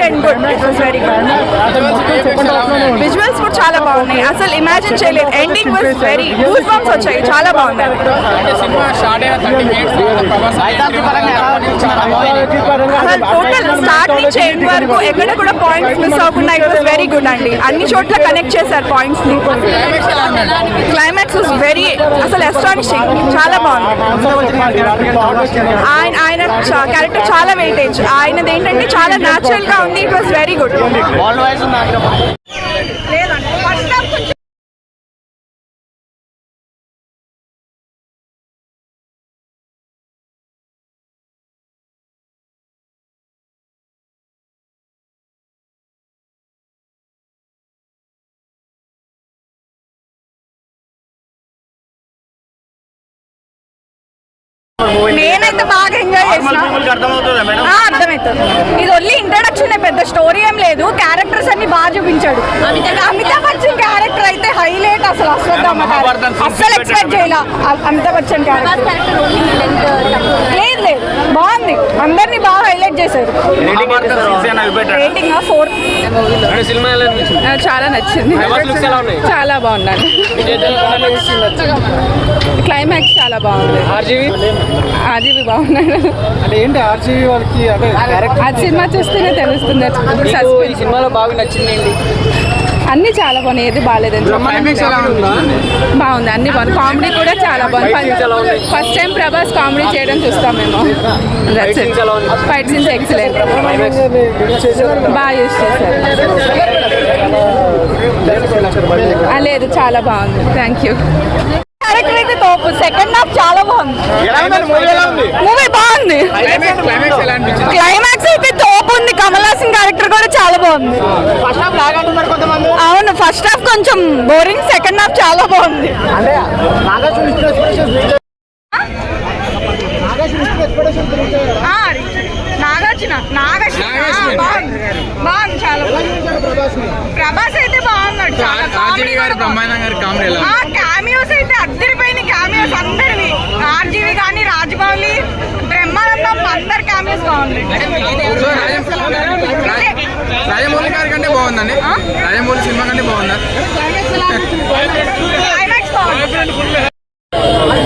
And good. It was very good. Visuals కూడా చాలా బాగున్నాయి. అసలు ఇమాజిన్ చేయలేదు. Ending was very goose bumps వచ్చాయి. చాలా బాగుంది. అసలు టోటల్ స్టార్ట్ నుంచి ఎండ్ వరకు ఎక్కడ కూడా పాయింట్స్ మిస్ అవ్వకుండా ఇట్ వాస్ వెరీ గుడ్ అండి. అన్ని చోట్ల కనెక్ట్ చేశారు పాయింట్స్ ని. క్లైమాక్స్ వాస్ వెరీ అసలు అస్టానిషింగ్. చాలా బాగుంది. ఆయన క్యారెక్టర్ చాలా వెయిటేజ్. ఆయనది ఏంటంటే చాలా న్యాచురల్ గా ఉంది. It was very good. నేనైతే బాగా ఎంజాయ్ చేసిన. అర్థమవుతుంది. ఇది ఓన్లీ ఇంట్రడక్షన్, పెద్ద స్టోరీ ఏం లేదు. క్యారెక్టర్స్ అన్ని బాగా చూపించాడు. అమితాబ్ బచ్చన్ క్యారెక్టర్ అయితే హైలైట్. అసలు అస్సలు ఎక్స్పెక్ట్ చేయాల. అమితాబ్ బచ్చన్ క్యారెక్టర్ లేదు బాగుంది. అందరినీ బాగా హైలైట్ చేశారు. రేటింగ్ 4. చాలా నచ్చింది. చాలా బాగున్నాను. క్లైమాక్స్ చాలా బాగుంది. ఆర్జీవి బాగున్నాడు. ఆ సినిమా చూస్తేనే తెలుస్తుంది. సినిమాలో బాగా నచ్చిందండి. అన్ని చాలా బాగున్నాయి. ఏది బాగాలేదండి. బాగుంది. అన్ని బాగుంది. కామెడీ కూడా చాలా బాగుంది. ఫస్ట్ టైం ప్రభాస్ కామెడీ చేయడం చూస్తాం మేము. Fight scenes excellent. బాగా యూస్ చేశారు. లేదు చాలా బాగుంది. Thank you. క్యారెక్టర్ అయితే తోపు. సెకండ్ హాఫ్ చాలా బాగుంది. మూవీ బాగుంది. క్లైమాక్స్ అయితే తోపు ఉంది. కమల్ హాసన్ క్యారెక్టర్ కూడా చాలా బాగుంది. అవును, ఫస్ట్ హాఫ్ కొంచెం బోరింగ్. సెకండ్ హాఫ్ చాలా బాగుంది. నాగార్జున బాగుంది. చాలా ప్రభాస్ అయితే బాగున్నాడు. క్యామియోస్ అయితే అద్దరిపోయినాయి. క్యామియోస్ అందరివి. ఆర్జీవి కానీ రాజమౌళి బ్రహ్మానందం అందరు క్యామియోస్ బాగున్నాయి. రాజమౌళి గారి కంటే బాగుందండి. రాజమౌళి సినిమా కంటే బాగుందా? క్లైమాక్స్ బాగుంది.